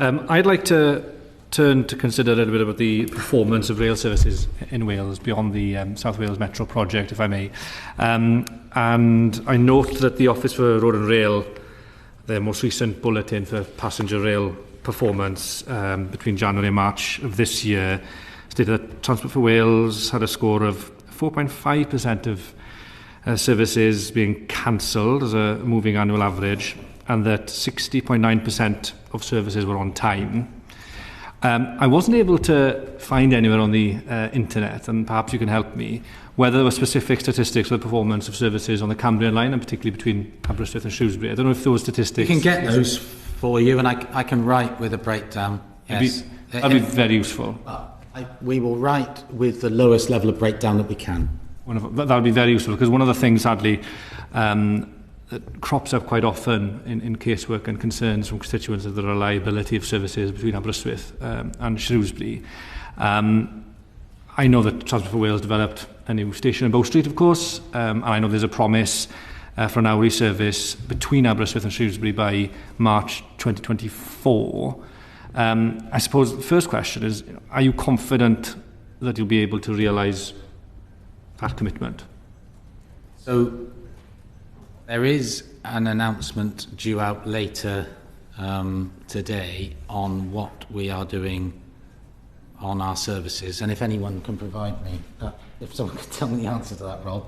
I'd like to turn to consider a little bit about the performance of rail services in Wales beyond the South Wales Metro project, if I may. And I note that the Office for Road and Rail, their most recent bulletin for passenger rail performance between January and March of this year, stated that Transport for Wales had a score of 4.5% of services being cancelled as a moving annual average, and that 60.9% of services were on time. I wasn't able to find anywhere on the internet, and perhaps you can help me, whether there were specific statistics for the performance of services on the Cambrian line, and particularly between Aberystwyth and Shrewsbury. I don't know if those statistics... We can get those for you, and I can write with a breakdown. Yes. That'd be very useful. We will write with the lowest level of breakdown that we can. That would be very useful, because one of the things, sadly, that crops up quite often in casework and concerns from constituents of the reliability of services between Aberystwyth and Shrewsbury. I know that Transport for Wales developed a new station in Bow Street, of course, and I know there's a promise for an hourly service between Aberystwyth and Shrewsbury by March 2024. I suppose the first question is, are you confident that you'll be able to realise that commitment? So there is an announcement due out later today on what we are doing on our services, and if anyone can provide me, if someone can tell me the answer to that, Rob,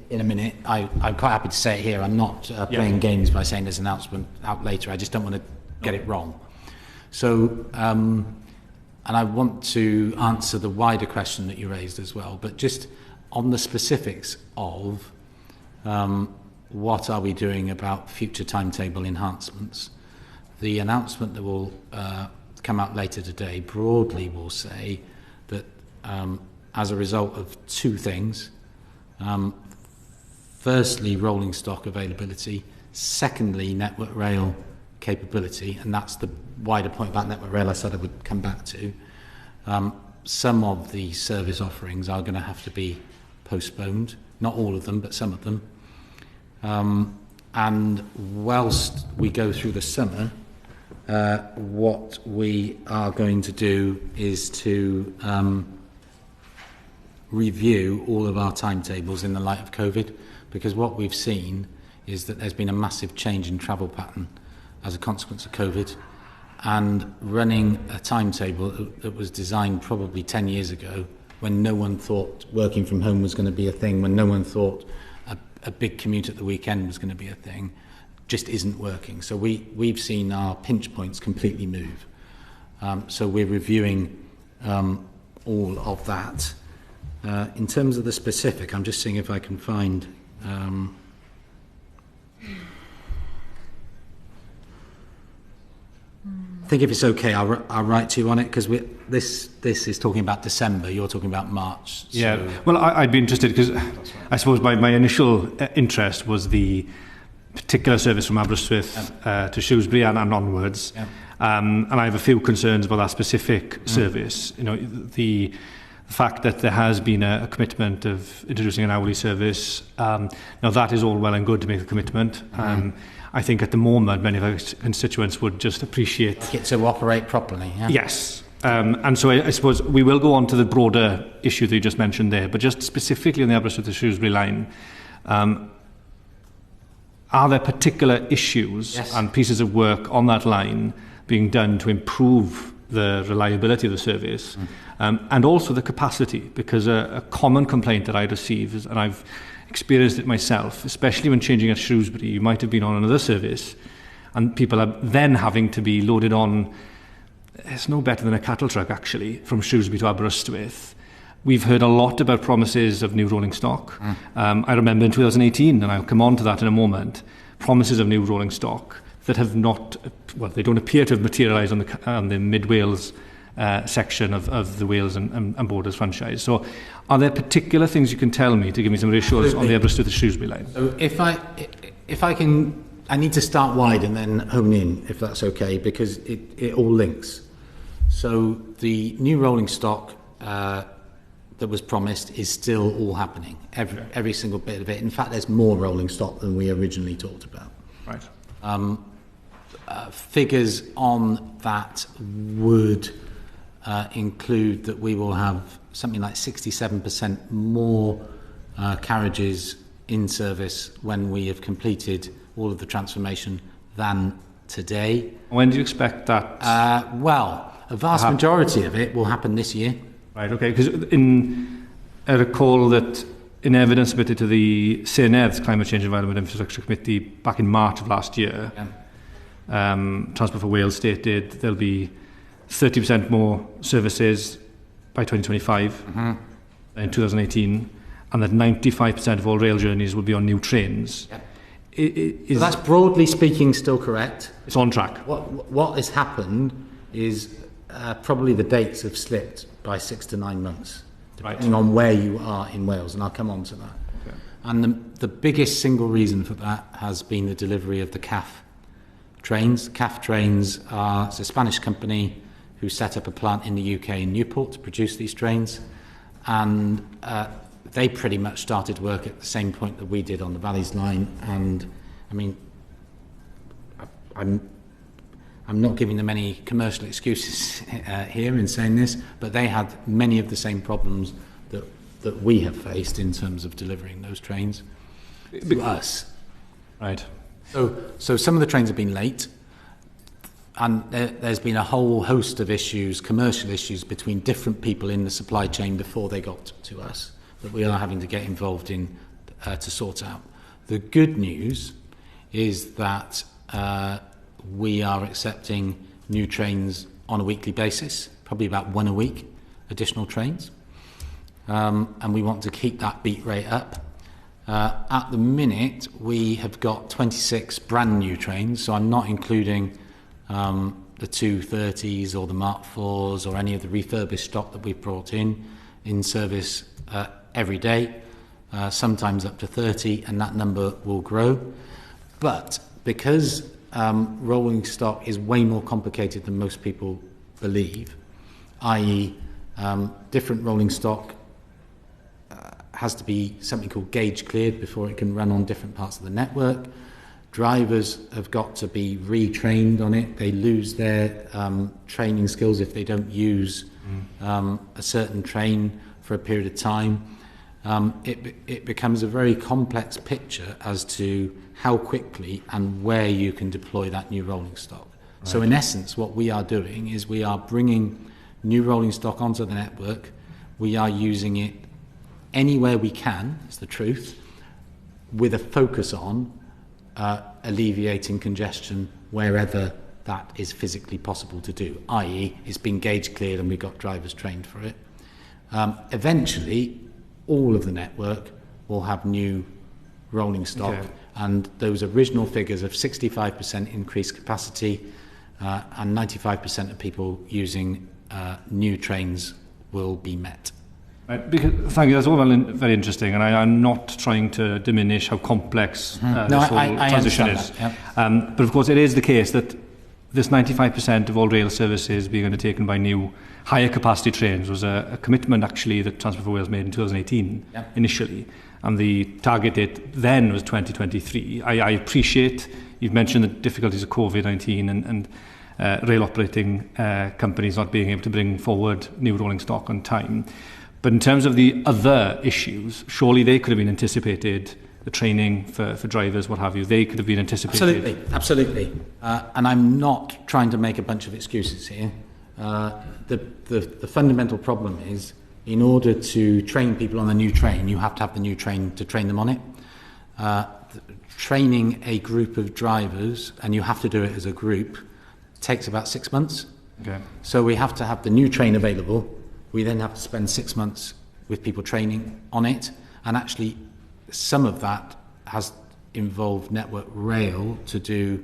in a minute. I'm quite happy to say it here. I'm not playing games by saying there's an announcement out later. I just don't want to get it wrong. So, and I want to answer the wider question that you raised as well, but just on the specifics of what are we doing about future timetable enhancements. The announcement that will come out later today broadly will say that as a result of two things, firstly rolling stock availability, secondly Network Rail capability, and that's the wider point about Network Rail I said I would come back to. Some of the service offerings are going to have to be postponed, not all of them, but some of them. And whilst we go through the summer, what we are going to do is to review all of our timetables in the light of COVID, because what we've seen is that there's been a massive change in travel pattern as a consequence of COVID, and running a timetable that was designed probably 10 years ago when no one thought working from home was going to be a thing, when no one thought a big commute at the weekend was going to be a thing, just isn't working. So we've seen our pinch points completely move. So we're reviewing all of that. In terms of the specific, I'm just seeing if I can find... I think if it's okay, I'll write to you on it, because this is talking about December, you're talking about March. So. Yeah, well, I'd be interested, because I suppose my initial interest was the particular service from Aberystwyth to Shrewsbury and onwards. Yeah. And I have a few concerns about that specific service. You know, the fact that there has been a commitment of introducing an hourly service. Now that is all well and good to make the commitment. I think at the moment many of our constituents would just appreciate... Like it to operate properly, yeah? Yes. And so I suppose we will go on to the broader issue that you just mentioned there, but just specifically on the Aberystwyth to Shrewsbury line, are there particular issues and pieces of work on that line being done to improve the reliability of the service and also the capacity? Because a common complaint that I receive is, and I've experienced it myself, especially when changing at Shrewsbury, you might have been on another service and people are then having to be loaded on. It's no better than a cattle truck, actually, from Shrewsbury to Aberystwyth. We've heard a lot about promises of new rolling stock. I remember in 2018, and I'll come on to that in a moment, promises of new rolling stock that have not, well, they don't appear to have materialised on the Mid-Wales section of the Wales and Borders franchise. So are there particular things you can tell me to give me some reassurance on the Aberystwyth to Shrewsbury line? So if I can, I need to start wide and then hone in, if that's okay, because it all links. So the new rolling stock that was promised is still all happening, every single bit of it. In fact, there's more rolling stock than we originally talked about. Right. figures on that would include that we will have something like 67% more carriages in service when we have completed all of the transformation than today. When do you expect that? Well, a vast majority of it will happen this year. Right, okay, because I recall that in evidence submitted to the Senedd's Climate Change Environment Infrastructure Committee back in March of last year, Transport for Wales stated there'll be 30% more services by 2025 in 2018, and that 95% of all rail journeys will be on new trains. So that's broadly speaking still correct. It's on track. What has happened is probably the dates have slipped by 6 to 9 months, depending on where you are in Wales, and I'll come on to that. Okay. And the biggest single reason for that has been the delivery of the CAF trains. CAF trains it's a Spanish company who set up a plant in the UK in Newport to produce these trains, and they pretty much started work at the same point that we did on the Valleys line. And I mean, I'm not giving them any commercial excuses here in saying this, but they had many of the same problems that we have faced in terms of delivering those trains to us. Right. So some of the trains have been late, and there's been a whole host of issues, commercial issues, between different people in the supply chain before they got to us, that we are having to get involved in to sort out. The good news is that we are accepting new trains on a weekly basis, probably about one a week, additional trains. And we want to keep that beat rate up. At the minute, we have got 26 brand new trains, so I'm not including the 230s or the Mark 4s or any of the refurbished stock that we've brought in service every day, sometimes up to 30, and that number will grow. But because rolling stock is way more complicated than most people believe, i.e. different rolling stock has to be something called gauge cleared before it can run on different parts of the network. Drivers have got to be retrained on it. They lose their training skills if they don't use a certain train for a period of time. It becomes a very complex picture as to how quickly and where you can deploy that new rolling stock. Right. So in essence, what we are doing is we are bringing new rolling stock onto the network. We are using it anywhere we can, is the truth, with a focus on alleviating congestion wherever that is physically possible to do, i.e. it's been gauge cleared and we've got drivers trained for it. Eventually, all of the network will have new rolling stock, and those original figures of 65% increased capacity and 95% of people using new trains will be met. Right, thank you. That's all very interesting, and I'm not trying to diminish how complex this whole transition is. That, yeah. But of course, it is the case that this 95% of all rail services being undertaken by new higher capacity trains was a commitment actually that Transport for Wales made in 2018 initially, and the target date then was 2023. I appreciate you've mentioned the difficulties of COVID-19 and rail operating companies not being able to bring forward new rolling stock on time. But in terms of the other issues, surely they could have been anticipated, the training for drivers, what have you, they could have been anticipated. Absolutely. And I'm not trying to make a bunch of excuses here. The fundamental problem is, in order to train people on a new train, you have to have the new train to train them on it. Training a group of drivers, and you have to do it as a group, takes about 6 months. Okay. So we have to have the new train available. We then have to spend 6 months with people training on it, and actually some of that has involved Network Rail to do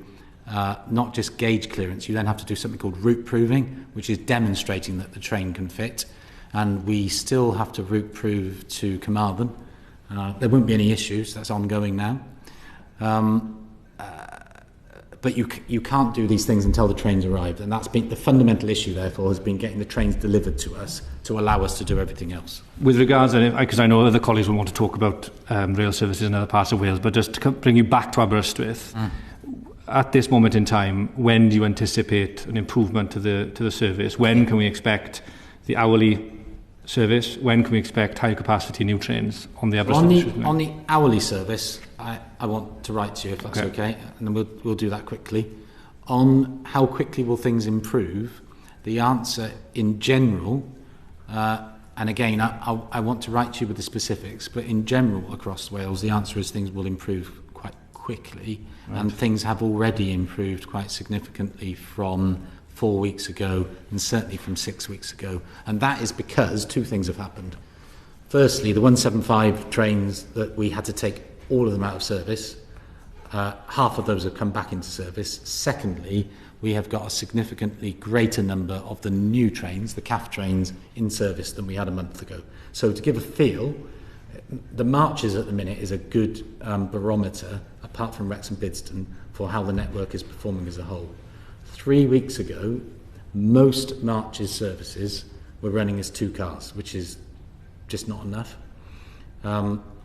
not just gauge clearance. You then have to do something called route proving, which is demonstrating that the train can fit, and we still have to route prove to Carmarthen. There won't be any issues, that's ongoing now. But you can't do these things until the trains arrive, and that's been the fundamental issue. Therefore, has been getting the trains delivered to us to allow us to do everything else. With regards, because I know other colleagues will want to talk about rail services in other parts of Wales, but just to bring you back to Aberystwyth, at this moment in time, when do you anticipate an improvement to the service? When can we expect the hourly service? When can we expect higher capacity new trains on the Aberystwyth? On the hourly service, I want to write to you if that's okay, and then we'll do that quickly. On how quickly will things improve, the answer in general, and again, I want to write to you with the specifics, but in general across Wales, the answer is things will improve quite quickly, and things have already improved quite significantly from 4 weeks ago, and certainly from 6 weeks ago. And that is because two things have happened. Firstly, the 175 trains that we had to take all of them out of service, half of those have come back into service. Secondly, we have got a significantly greater number of the new trains, the CAF trains, in service than we had a month ago. So to give a feel, the marches at the minute is a good barometer, apart from Wrexham Bidston, for how the network is performing as a whole. 3 weeks ago, most marches services were running as 2 cars, which is just not enough.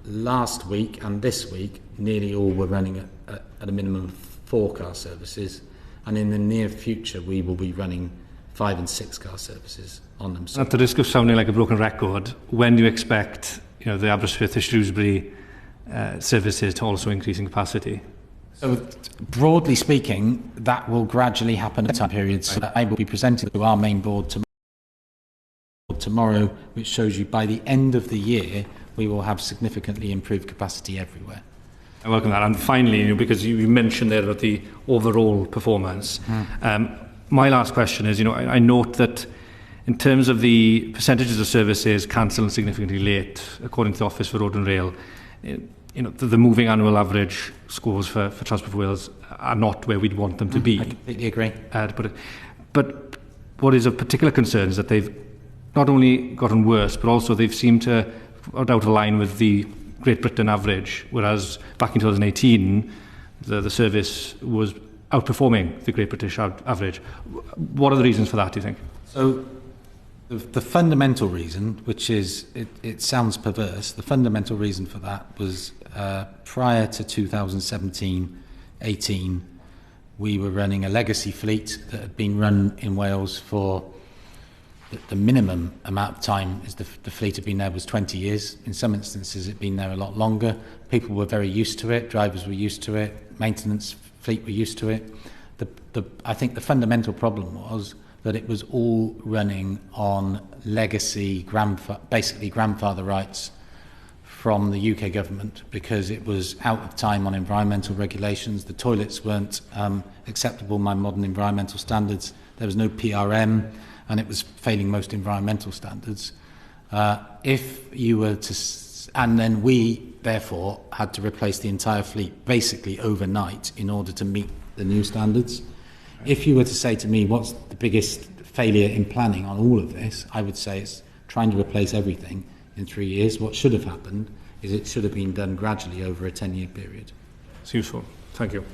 Last week and this week, nearly all were running at a minimum of 4 car services, and in the near future we will be running 5 and 6 car services on them. So at the risk of sounding like a broken record, when do you expect the Aberystwyth to Shrewsbury services to also increase in capacity? So broadly speaking, that will gradually happen at time periods. So I will be presenting to our main board tomorrow, which shows you by the end of the year we will have significantly improved capacity everywhere. I welcome that. And finally, because you mentioned there about the overall performance, my last question is, I note that in terms of the percentages of services cancelled significantly late, according to the Office for Road and Rail, the moving annual average scores for Transport for Wales are not where we'd want them to be. I completely agree. But what is of particular concern is that they've not only gotten worse, but also they've seemed to out of line with the Great Britain average, whereas back in 2018, the service was outperforming the Great British average. What are the reasons for that, do you think? So the fundamental reason, which is, it sounds perverse, the fundamental reason for that was prior to 2017-18, we were running a legacy fleet that had been run in Wales for the minimum amount of time is the fleet had been there was 20 years. In some instances, it had been there a lot longer. People were very used to it. Drivers were used to it. Maintenance fleet were used to it. I think the fundamental problem was that it was all running on legacy, basically grandfather rights from the UK government, because it was out of time on environmental regulations. The toilets weren't acceptable by modern environmental standards. There was no PRM, and it was failing most environmental standards. If you were to, and then we therefore had to replace the entire fleet basically overnight in order to meet the new standards. If you were to say to me, what's the biggest failure in planning on all of this, I would say it's trying to replace everything in 3 years. What should have happened is it should have been done gradually over a 10-year period. It's useful. Thank you.